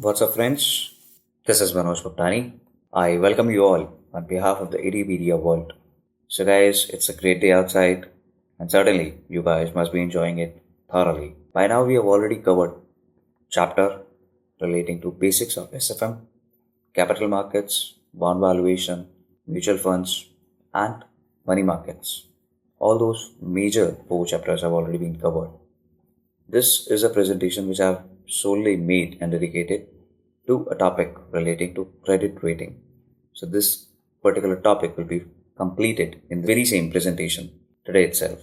What's up, friends? This is Manoj Bhuptani. I welcome you all on behalf of the Media world. So, guys, it's a great day outside, and certainly you guys must be enjoying it thoroughly. By now, we have already covered chapter relating to basics of SFM, capital markets, bond valuation, mutual funds, and money markets. All those major four chapters have already been covered. This is a presentation which I have solely made and dedicated to a topic relating to credit rating. So this particular topic will be completed in the very same presentation today itself.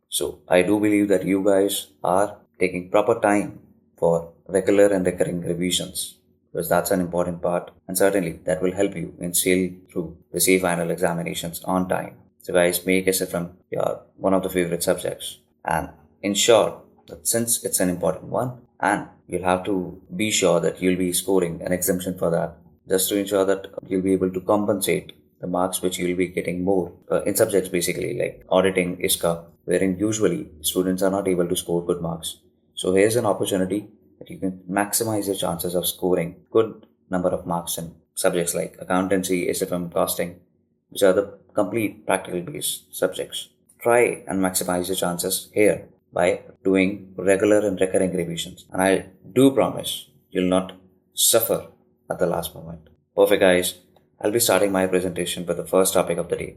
So I do believe that you guys are taking proper time for regular and recurring revisions, because that's an important part, and certainly that will help you in sail through the safe final examinations on time. So guys, make SFM your one of the favorite subjects and ensure that since it's an important one, and you'll have to be sure that you'll be scoring an exemption for that, just to ensure that you'll be able to compensate the marks which you'll be getting more in subjects basically like auditing, ICRA, wherein usually students are not able to score good marks. So here's an opportunity that you can maximize your chances of scoring good number of marks in subjects like accountancy, SFM, costing, which are the complete practical based subjects. Try and maximize your chances here by doing regular and recurring revisions. And I do promise you'll not suffer at the last moment. Perfect, guys. I'll be starting my presentation with the first topic of the day.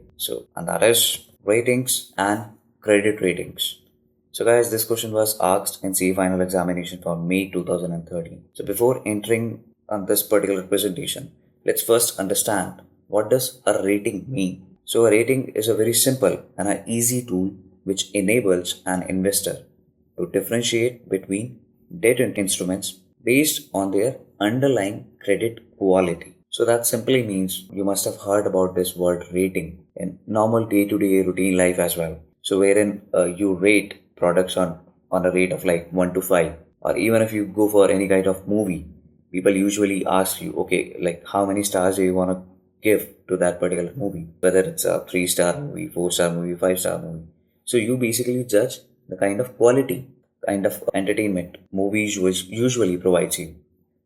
And that is ratings and credit ratings. So guys, this question was asked in CA final examination for May 2013. So before entering on this particular presentation, let's first understand what does a rating mean. So a rating is a very simple and an easy tool which enables an investor to differentiate between debt instruments based on their underlying credit quality. So that simply means you must have heard about this word rating in normal day-to-day routine life as well. So wherein you rate products on a rate of like 1 to 5, or even if you go for any kind of movie, people usually ask you, okay, like how many stars do you want to give to that particular movie, whether it's a 3-star movie, 4-star movie, 5-star movie. So you basically judge the kind of quality, kind of entertainment movies usually provides you.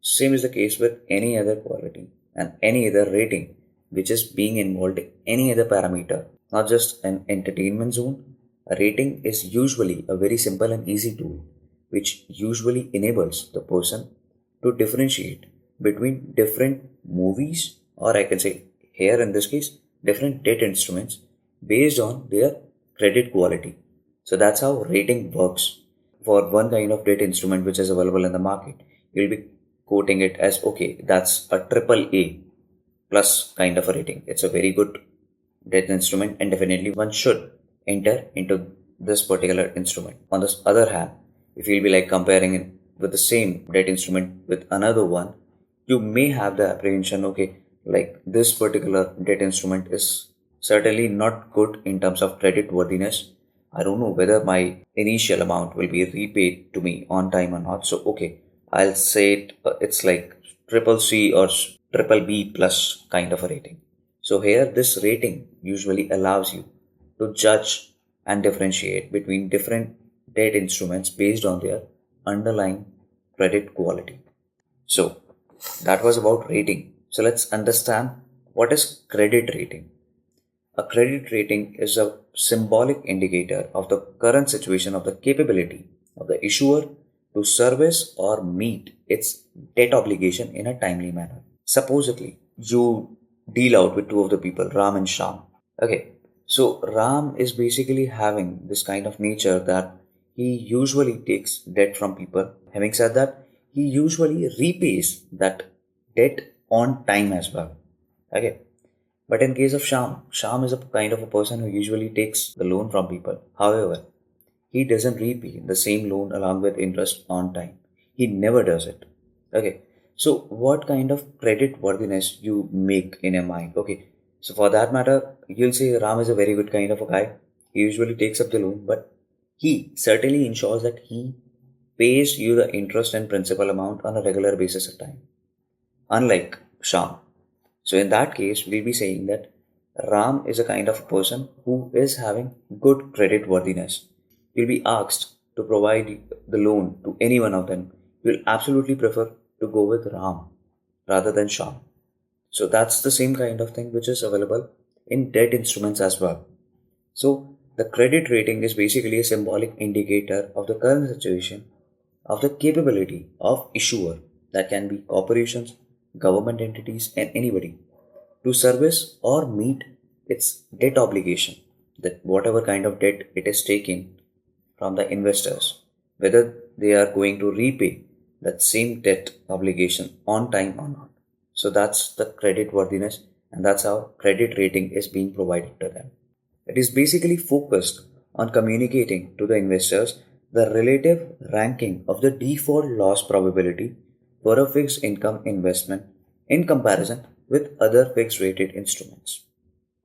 Same is the case with any other quality and any other rating which is being involved in any other parameter, not just an entertainment zone. A rating is usually a very simple and easy tool which usually enables the person to differentiate between different movies, or I can say here in this case different debt instruments based on their credit quality. So that's how rating works. For one kind of debt instrument which is available in the market, you'll be quoting it as, okay, that's a triple A plus kind of a rating. It's a very good debt instrument and definitely one should enter into this particular instrument. On the other hand, if you'll be like comparing it with the same debt instrument with another one, you may have the apprehension, okay, like this particular debt instrument is certainly not good in terms of credit worthiness. I don't know whether my initial amount will be repaid to me on time or not. So, okay, I'll say it's like triple C or triple B plus kind of a rating. So here this rating usually allows you to judge and differentiate between different debt instruments based on their underlying credit quality. So that was about rating. So let's understand what is credit rating. A credit rating is a symbolic indicator of the current situation of the capability of the issuer to service or meet its debt obligation in a timely manner. Supposedly, you deal out with two of the people, Ram and Sham. Okay, so Ram is basically having this kind of nature that he usually takes debt from people. Having said that, he usually repays that debt on time as well. Okay. But in case of Sham is a kind of a person who usually takes the loan from people. However, he doesn't repay the same loan along with interest on time. He never does it. Okay. So what kind of credit worthiness you make in your mind? Okay. So for that matter, you'll say Ram is a very good kind of a guy. He usually takes up the loan, but he certainly ensures that he pays you the interest and principal amount on a regular basis of time. Unlike Sham. So in that case, we'll be saying that Ram is a kind of person who is having good credit worthiness. You'll be asked to provide the loan to any one of them. You'll absolutely prefer to go with Ram rather than Shyam. So that's the same kind of thing which is available in debt instruments as well. So the credit rating is basically a symbolic indicator of the current situation of the capability of issuer, that can be corporations, government entities, and anybody, to service or meet its debt obligation, that whatever kind of debt it is taking from the investors, whether they are going to repay that same debt obligation on time or not. So that's the credit worthiness, and that's how credit rating is being provided to them. It is basically focused on communicating to the investors the relative ranking of the default loss probability for a fixed income investment in comparison with other fixed rated instruments.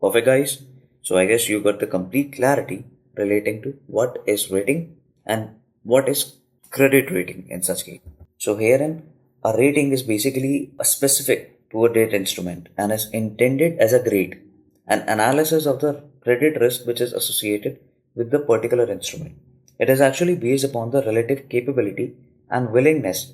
Perfect, guys. So I guess you got the complete clarity relating to what is rating and what is credit rating in such case. So herein, a rating is basically a specific to a debt instrument and is intended as a grade, an analysis of the credit risk which is associated with the particular instrument. It is actually based upon the relative capability and willingness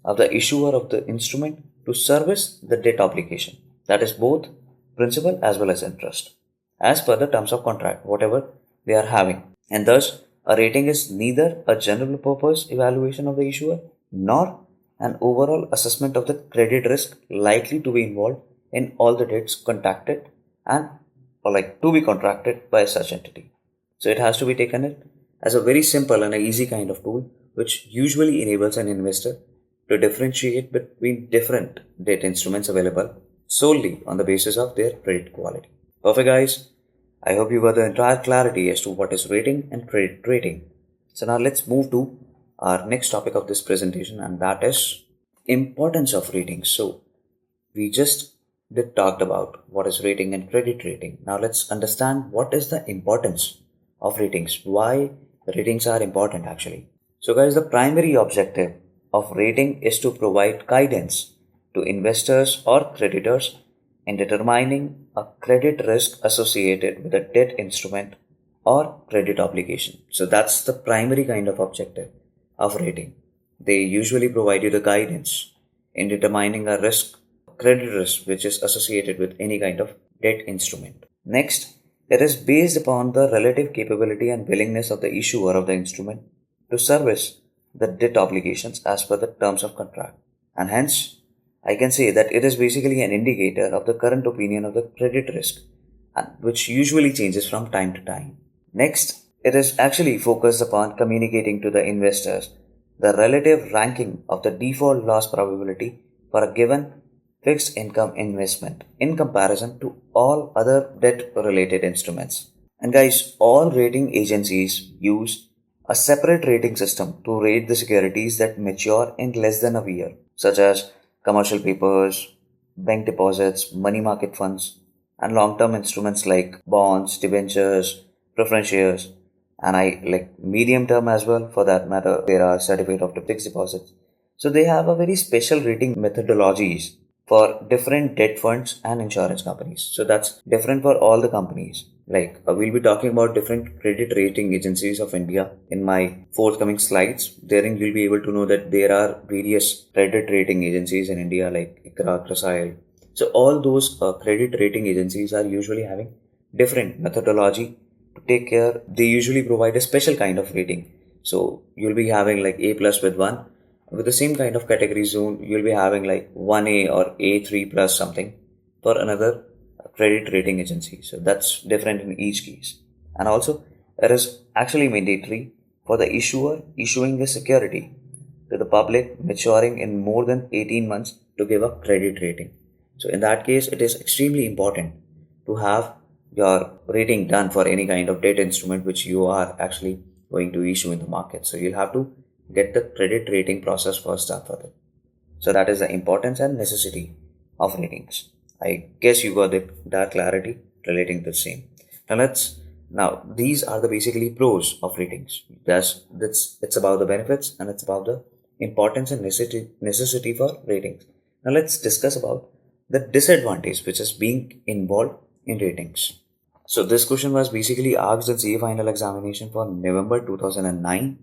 of the issuer of the instrument to service the debt obligation, that is both principal as well as interest, as per the terms of contract, whatever they are having. And thus, a rating is neither a general purpose evaluation of the issuer nor an overall assessment of the credit risk likely to be involved in all the debts contracted and or like to be contracted by such entity. So it has to be taken as a very simple and an easy kind of tool which usually enables an investor to differentiate between different debt instruments available solely on the basis of their credit quality. Perfect, guys. I hope you got the entire clarity as to what is rating and credit rating. So now let's move to our next topic of this presentation, and that is importance of ratings. So we just did talked about what is rating and credit rating. Now let's understand what is the importance of ratings. Why ratings are important actually. So guys, the primary objective of rating is to provide guidance to investors or creditors in determining a credit risk associated with a debt instrument or credit obligation. So that's the primary kind of objective of rating. They usually provide you the guidance in determining a risk, credit risk, which is associated with any kind of debt instrument. Next, it is based upon the relative capability and willingness of the issuer of the instrument to service the debt obligations as per the terms of contract. And hence, I can say that it is basically an indicator of the current opinion of the credit risk, which usually changes from time to time. Next, it is actually focused upon communicating to the investors the relative ranking of the default loss probability for a given fixed income investment in comparison to all other debt related instruments. And guys, all rating agencies use a separate rating system to rate the securities that mature in less than a year, such as commercial papers, bank deposits, money market funds, and long-term instruments like bonds, debentures, preference shares, and I like medium term as well for that matter. There are certificate of fixed deposits. So they have a very special rating methodologies for different debt funds and insurance companies. So that's different for all the companies. Like we'll be talking about different credit rating agencies of India in my forthcoming slides. Therein you'll be able to know that there are various credit rating agencies in India like ICRA, CRISIL. So all those credit rating agencies are usually having different methodology to take care. They usually provide a special kind of rating. So you'll be having like A plus with one. With the same kind of category zone, you'll be having like 1A or A3 plus something for another credit rating agency. So that's different in each case. And also, it is actually mandatory for the issuer issuing the security to the public maturing in more than 18 months to give a credit rating. So in that case, it is extremely important to have your rating done for any kind of debt instrument which you are actually going to issue in the market. So you'll have to get the credit rating process first done for them. So that is the importance and necessity of ratings. I guess you got that clarity relating to the same. Now these are the basically pros of ratings. It's about the benefits and it's about the importance and necessity for ratings. Now let's discuss about the disadvantage which is being involved in ratings. So this question was basically asked in CA final examination for November 2009.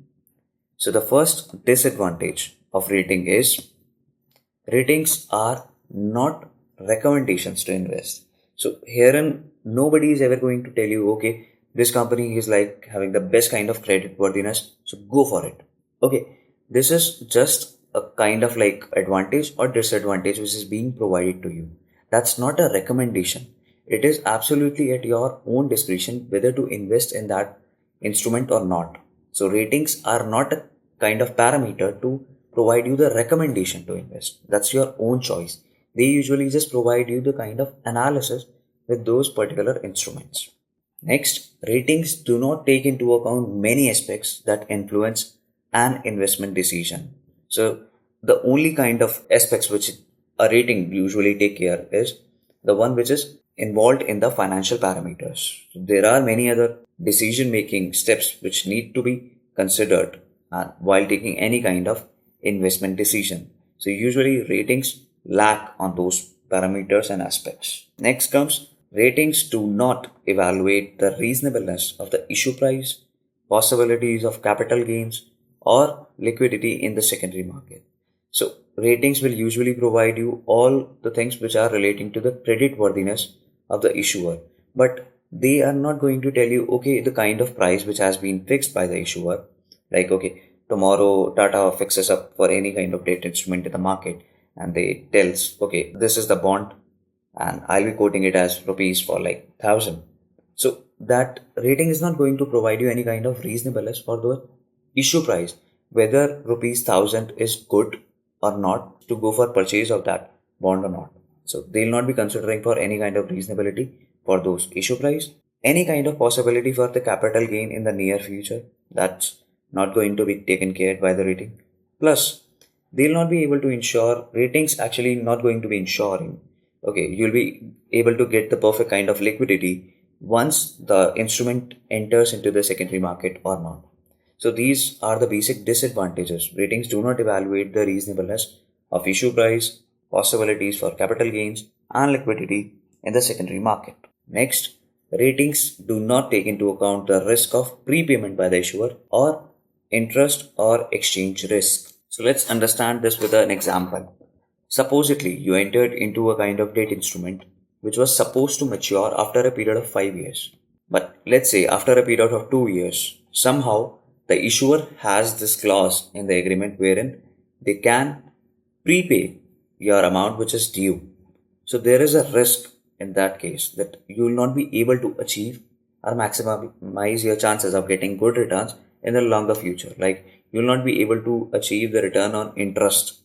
So the first disadvantage of rating is ratings are not recommendations to invest. So herein, nobody is ever going to tell you, okay, this company is like having the best kind of credit worthiness, so go for it. Okay, this is just a kind of like advantage or disadvantage which is being provided to you. That's not a recommendation. It is absolutely at your own discretion whether to invest in that instrument or not. So ratings are not a kind of parameter to provide you the recommendation to invest. That's your own choice. They usually just provide you the kind of analysis with those particular instruments. Next, ratings do not take into account many aspects that influence an investment decision. So the only kind of aspects which a rating usually take care is the one which is involved in the financial parameters. There are many other decision making steps which need to be considered while taking any kind of investment decision. So usually ratings lack on those parameters and aspects. Next comes ratings do not evaluate the reasonableness of the issue price, possibilities of capital gains, or liquidity in the secondary market. So ratings will usually provide you all the things which are relating to the credit worthiness of the issuer, but they are not going to tell you, okay, the kind of price which has been fixed by the issuer, like, okay, tomorrow Tata fixes up for any kind of debt instrument in the market and they tells, okay, this is the bond and I'll be quoting it as rupees for like 1,000. So that rating is not going to provide you any kind of reasonableness for the issue price, whether rupees 1,000 is good or not to go for purchase of that bond or not. So they'll not be considering for any kind of reasonability for those issue price, any kind of possibility for the capital gain in the near future. That's not going to be taken care by the rating. Plus, they'll not be able to ensure ratings actually not going to be ensuring. Okay, you'll be able to get the perfect kind of liquidity once the instrument enters into the secondary market or not. So these are the basic disadvantages. Ratings do not evaluate the reasonableness of issue price, possibilities for capital gains, and liquidity in the secondary market. Next, ratings do not take into account the risk of prepayment by the issuer or interest or exchange risk. So let's understand this with an example. Supposedly, you entered into a kind of debt instrument which was supposed to mature after a period of 5 years. But let's say after a period of 2 years, somehow the issuer has this clause in the agreement wherein they can prepay your amount which is due. So there is a risk in that case that you will not be able to achieve or maximize your chances of getting good returns in the longer future. Like you will not be able to achieve the return on interest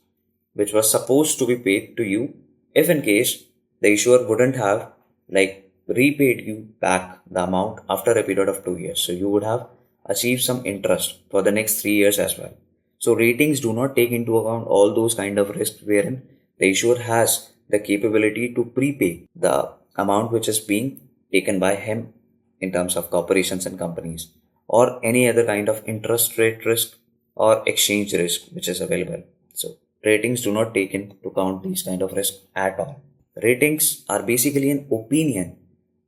which was supposed to be paid to you if in case the issuer wouldn't have like repaid you back the amount after a period of 2 years. So you would have achieved some interest for the next 3 years as well. So ratings do not take into account all those kind of risks wherein the issuer has the capability to prepay the amount which is being taken by him in terms of corporations and companies or any other kind of interest rate risk or exchange risk which is available. So ratings do not take into account these kind of risks at all. Ratings are basically an opinion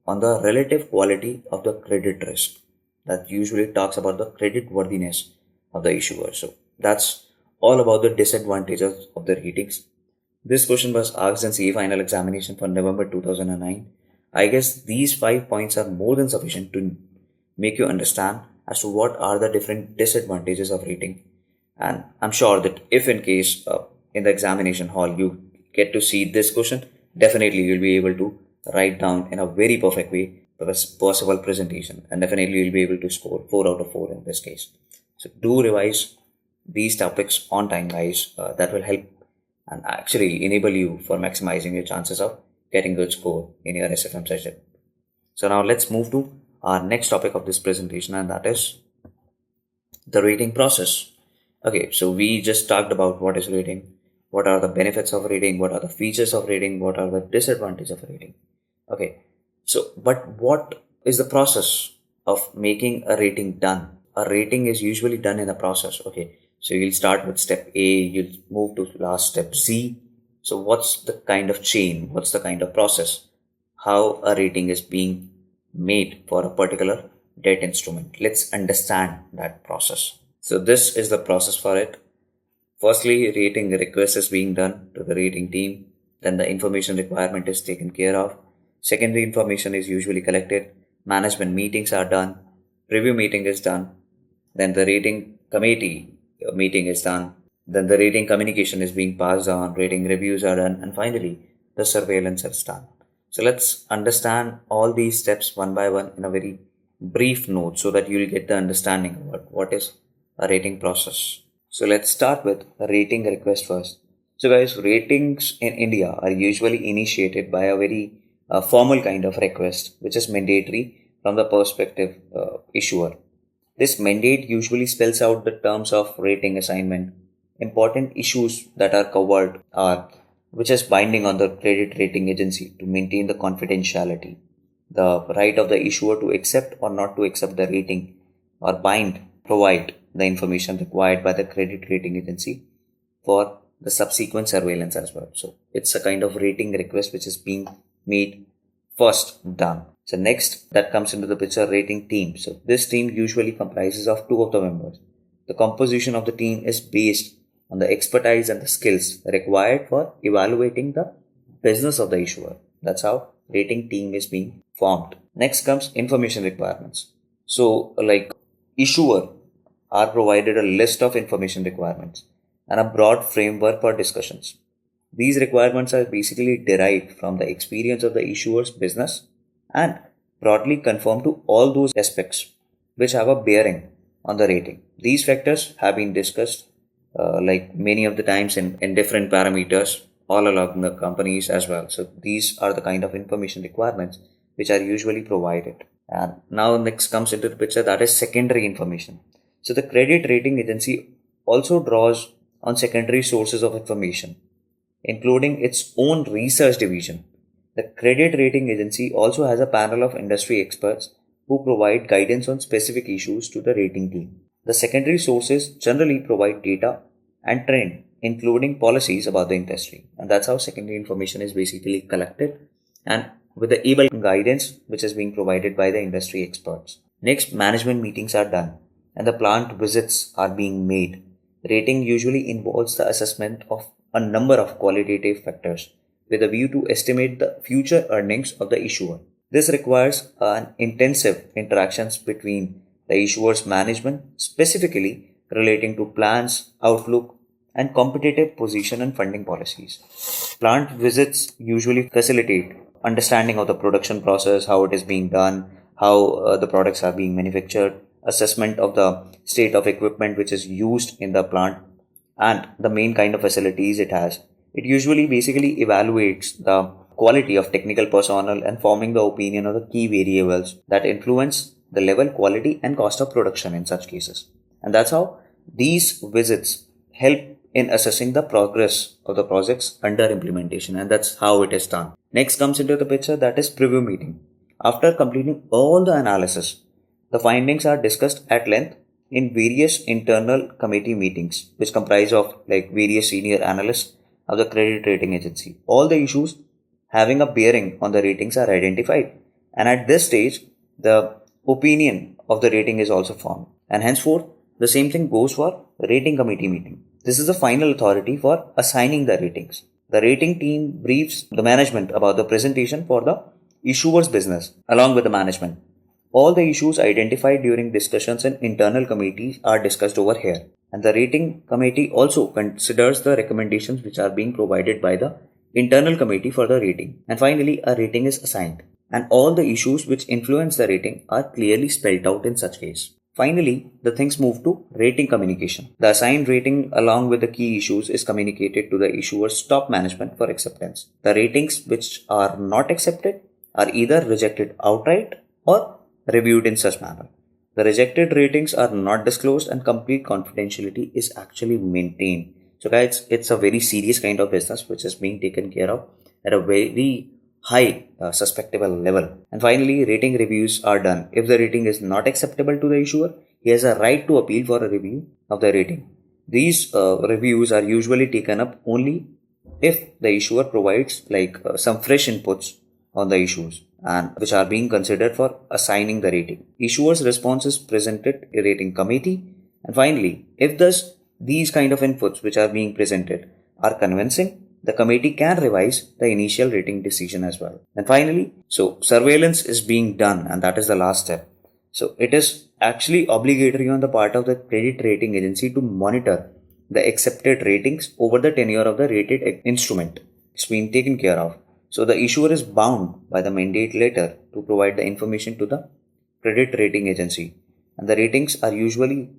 on the relative quality of the credit risk that usually talks about the credit worthiness of the issuer. So that's all about the disadvantages of the ratings. This question was asked in CA final examination for November 2009. I guess these 5 points are more than sufficient to make you understand as to what are the different disadvantages of rating. And I'm sure that if in case in the examination hall you get to see this question, definitely you'll be able to write down in a very perfect way the possible presentation, and definitely you'll be able to score 4 out of 4 in this case. So do revise these topics on time, guys. That will help and actually enable you for maximizing your chances of getting good score in your SFM session. So now let's move to our next topic of this presentation, and that is the rating process. Okay, so we just talked about what is rating, what are the benefits of rating, what are the features of rating, what are the disadvantages of rating. Okay, so but what is the process of making a rating done? A rating is usually done in a process. Okay, so you'll start with step A, you'll move to last step Z. So what's the kind of chain? What's the kind of process? How a rating is being made for a particular debt instrument? Let's understand that process. So this is the process for it. Firstly, rating request is being done to the rating team. Then the information requirement is taken care of. Secondary information is usually collected. Management meetings are done. Review meeting is done. Then the rating committee meeting is done. Then the rating communication is being passed on. Rating reviews are done. And finally, the surveillance is done. So let's understand all these steps one by one in a very brief note so that you'll get the understanding about what is a rating process. So let's start with a rating request first. So guys, ratings in India are usually initiated by a very formal kind of request, which is mandatory from the perspective issuer. This mandate usually spells out the terms of rating assignment. Important issues that are covered are which is binding on the credit rating agency to maintain the confidentiality, the right of the issuer to accept or not to accept the rating, or provide the information required by the credit rating agency for the subsequent surveillance as well. So it's a kind of rating request which is being made first done. So next that comes into the picture, rating team. So this team usually comprises of two of the members. The composition of the team is based on the expertise and the skills required for evaluating the business of the issuer. That's how rating team is being formed. Next comes information requirements. So like issuer are provided a list of information requirements and a broad framework for discussions. These requirements are basically derived from the experience of the issuer's business and broadly conform to all those aspects which have a bearing on the rating. These factors have been discussed like many of the times in different parameters all along the companies as well. So these are the kind of information requirements which are usually provided. And now next comes into the picture, that is secondary information. So the credit rating agency also draws on secondary sources of information, including its own research division. The credit rating agency also has a panel of industry experts who provide guidance on specific issues to the rating team. The secondary sources generally provide data and trend, including policies about the industry. And that's how secondary information is basically collected and with the able guidance which is being provided by the industry experts. Next, management meetings are done and the plant visits are being made. Rating usually involves the assessment of a number of qualitative factors with a view to estimate the future earnings of the issuer. This requires an intensive interactions between the issuer's management, specifically relating to plans, outlook, and competitive position and funding policies. Plant visits usually facilitate understanding of the production process, how it is being done, how the products are being manufactured, assessment of the state of equipment which is used in the plant, and the main kind of facilities it has. It usually basically evaluates the quality of technical personnel and forming the opinion of the key variables that influence the level, quality, and cost of production in such cases. And that's how these visits help in assessing the progress of the projects under implementation, and that's how it is done. Next comes into the picture, that is preview meeting. After completing all the analysis, the findings are discussed at length in various internal committee meetings, which comprise of like various senior analysts of the credit rating agency. All the issues having a bearing on the ratings are identified, and at this stage, the opinion of the rating is also formed. And henceforth, the same thing goes for rating committee meeting. This is the final authority for assigning the ratings. The rating team briefs the management about the presentation for the issuer's business along with the management. All the issues identified during discussions in internal committees are discussed over here. And the rating committee also considers the recommendations which are being provided by the internal committee for the rating. And finally, a rating is assigned. And all the issues which influence the rating are clearly spelled out in such case. Finally, the things move to rating communication. The assigned rating along with the key issues is communicated to the issuer's top management for acceptance. The ratings which are not accepted are either rejected outright or reviewed in such manner. The rejected ratings are not disclosed and complete confidentiality is actually maintained. So guys, it's a very serious kind of business which is being taken care of at a very high suspectable level. And finally, rating reviews are done. If the rating is not acceptable to the issuer, he has a right to appeal for a review of the rating. These reviews are usually taken up only if the issuer provides some fresh inputs on the issues and which are being considered for assigning the rating. Issuer's response is presented to a rating committee. And finally, if this these kind of inputs which are being presented are convincing, the committee can revise the initial rating decision as well. And finally, so surveillance is being done, and that is the last step. So it is actually obligatory on the part of the credit rating agency to monitor the accepted ratings over the tenure of the rated instrument. It's been taken care of. So the issuer is bound by the mandate letter to provide the information to the credit rating agency, and the ratings are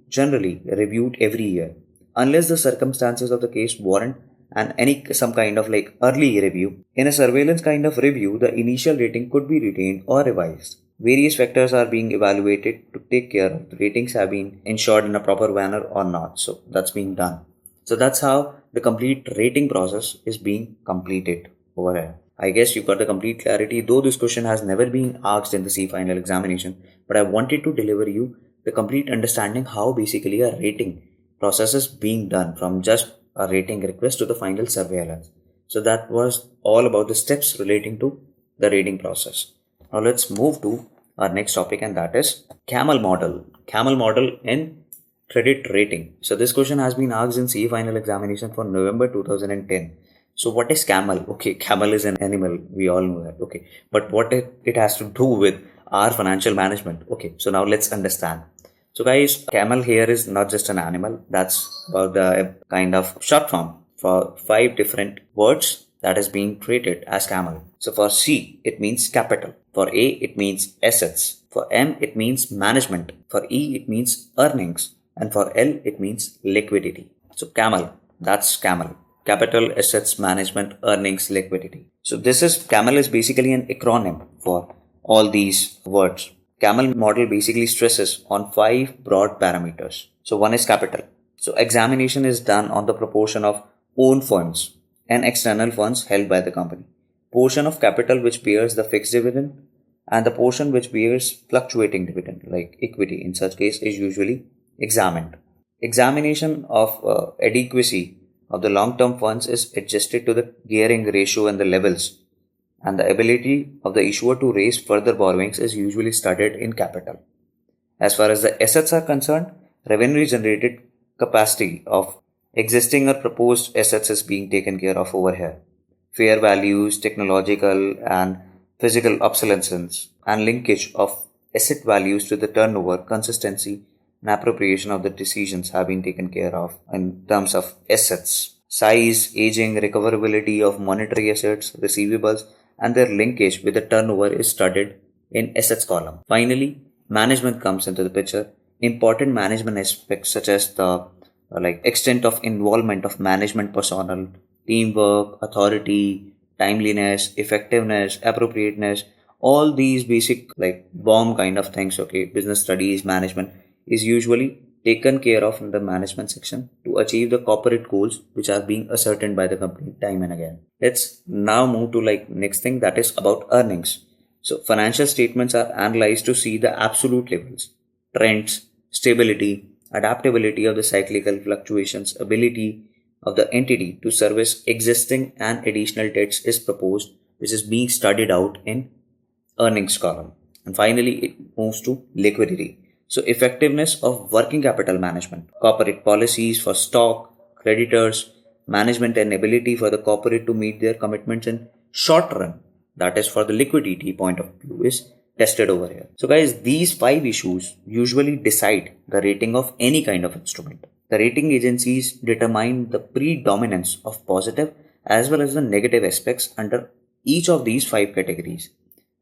generally reviewed every year unless the circumstances of the case warrant and some kind of like early review. In a surveillance kind of review, the initial rating could be retained or revised. Various factors are being evaluated to take care of the ratings have been ensured in a proper manner or not. So that's being done. So that's how the complete rating process is being completed over here. I guess you got the complete clarity, though this question has never been asked in the C final examination, but I wanted to deliver you the complete understanding how basically a rating process is being done from just a rating request to the final surveillance. So that was all about the steps relating to the rating process. Now let's move to our next topic, and that is Camel Model. Camel Model in credit rating. So this question has been asked in CA final examination for November 2010. So what is camel? Okay, camel is an animal. We all know that. Okay, but what it has to do with our financial management? Okay, so now let's understand. So guys, camel here is not just an animal. That's about the kind of short form for 5 different words that is being treated as camel. So for C, it means capital. For A, it means assets. For M, it means management. For E, it means earnings. And for L, it means liquidity. So camel, that's camel. Capital, assets, management, earnings, liquidity. So camel is basically an acronym for all these words. Camel model basically stresses on 5 broad parameters. So one is capital. So examination is done on the proportion of own funds and external funds held by the company. Portion of capital which bears the fixed dividend and the portion which bears fluctuating dividend like equity in such case is usually examined. Examination of adequacy of the long-term funds is adjusted to the gearing ratio and the levels, and the ability of the issuer to raise further borrowings is usually studied in capital. As far as the assets are concerned, revenue generated capacity of existing or proposed assets is being taken care of over here. Fair values, technological and physical obsolescence, and linkage of asset values to the turnover, consistency, and appropriation of the decisions have been taken care of in terms of assets. Size, aging, recoverability of monetary assets, receivables, and their linkage with the turnover is studied in assets column. Finally, management comes into the picture. Important management aspects such as the extent of involvement of management personnel, teamwork, authority, timeliness, effectiveness, appropriateness, all these basic bomb kind of things, okay, business studies, management is usually taken care of in the management section to achieve the corporate goals which are being ascertained by the company time and again. Let's now move to next thing, that is about earnings. So financial statements are analyzed to see the absolute levels, trends, stability, adaptability of the cyclical fluctuations, ability of the entity to service existing and additional debts is proposed, which is being studied out in earnings column. And finally, it moves to liquidity. So effectiveness of working capital management, corporate policies for stock, creditors, management and ability for the corporate to meet their commitments in short run, that is for the liquidity point of view, is tested over here. So guys, these 5 issues usually decide the rating of any kind of instrument. The rating agencies determine the predominance of positive as well as the negative aspects under each of these 5 categories,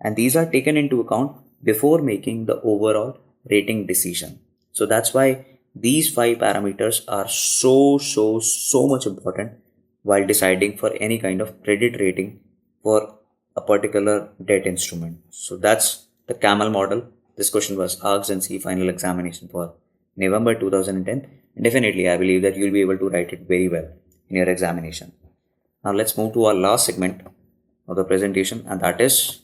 and these are taken into account before making the overall rating decision. So that's why these 5 parameters are so much important while deciding for any kind of credit rating for a particular debt instrument. So that's the Camel model. This question was asked in C final examination for November 2010. And definitely I believe that you'll be able to write it very well in your examination. Now let's move to our last segment of the presentation, and that is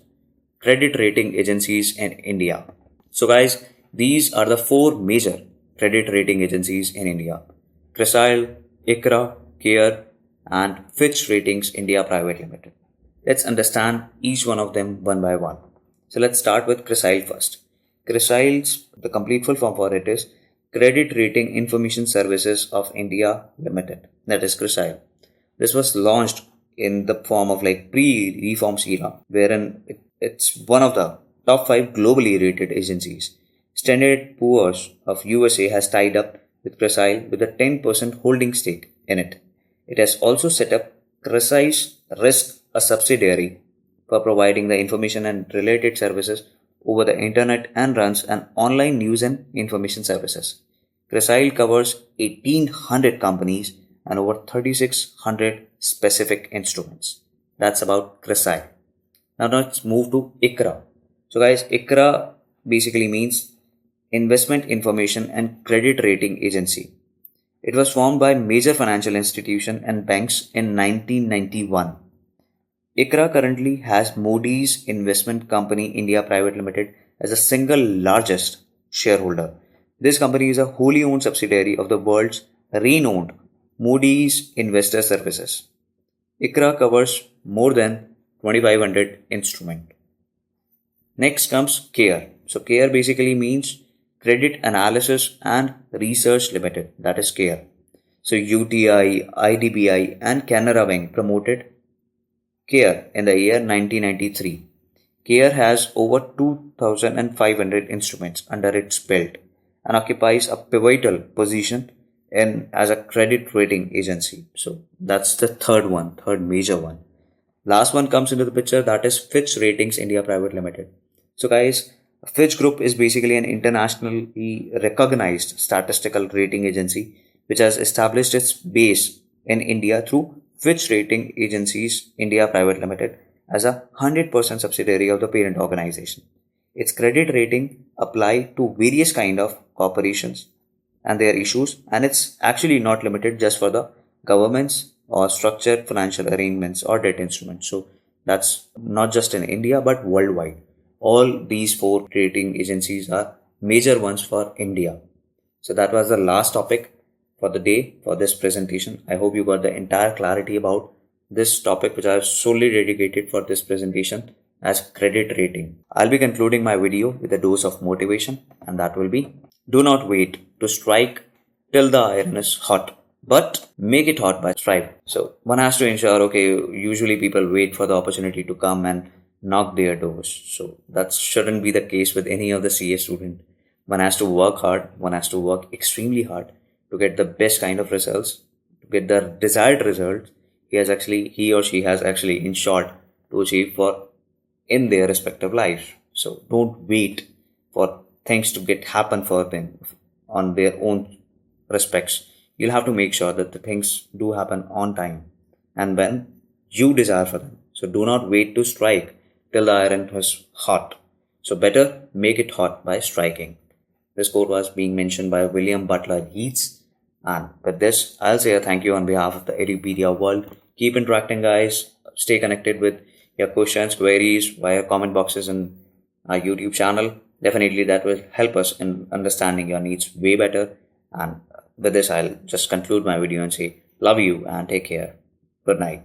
credit rating agencies in India. So guys, these are the 4 major credit rating agencies in India: CRISIL, ICRA, CARE, and Fitch Ratings India Private Limited. Let's understand each one of them one by one. So let's start with CRISIL first. CRISIL's, the complete full form for it is Credit Rating Information Services of India Limited, that is CRISIL. This was launched in the form of like pre-reforms era, wherein it's one of the top 5 globally rated agencies. Standard Poor's of USA has tied up with CRISIL with a 10% holding stake in it. It has also set up CRISIL's Risk, a subsidiary, for providing the information and related services over the internet and runs an online news and information services. CRISIL covers 1,800 companies and over 3,600 specific instruments. That's about CRISIL. Now let's move to ICRA. So guys, ICRA basically means Investment Information and Credit Rating Agency. It was formed by major financial institutions and banks in 1991. ICRA currently has Moody's Investment Company India Private Limited as the single largest shareholder. This company is a wholly owned subsidiary of the world's renowned Moody's Investor Services. ICRA covers more than 2,500 instruments. Next comes CARE. So CARE basically means Credit Analysis and Research Limited, that is CARE. So UTI, IDBI and Canara Bank promoted CARE in the year 1993. CARE has over 2,500 instruments under its belt and occupies a pivotal position as a credit rating agency. So that's the third major one. Last one comes into the picture, that is Fitch Ratings India Private Limited. So guys, Fitch Group is basically an internationally recognized statistical rating agency which has established its base in India through Fitch Rating Agencies India Private Limited as a 100% subsidiary of the parent organization. Its credit rating apply to various kind of corporations and their issues, and it's actually not limited just for the governments or structured financial arrangements or debt instruments. So that's not just in India but worldwide. All these 4 rating agencies are major ones for India. So that was the last topic for the day for this presentation. I hope you got the entire clarity about this topic which I have solely dedicated for this presentation as credit rating. I'll be concluding my video with a dose of motivation, and that will be: do not wait to strike till the iron is hot, but make it hot by strive. So one has to ensure, okay, usually people wait for the opportunity to come and knock their doors. So that shouldn't be the case with any of the CA student. One has to work hard, one has to work extremely hard to get the best kind of results, to get the desired results he or she has actually in short to achieve for in their respective lives. So don't wait for things to happen for them on their own respects. You'll have to make sure that the things do happen on time and when you desire for them. So do not wait to strike till the iron was hot. So better make it hot by striking. This quote was being mentioned by William Butler Yeats. And with this, I'll say a thank you on behalf of the Edupedia world. Keep interacting, guys. Stay connected with your questions, queries via comment boxes in our YouTube channel. Definitely that will help us in understanding your needs way better. And with this, I'll just conclude my video and say, love you and take care. Good night.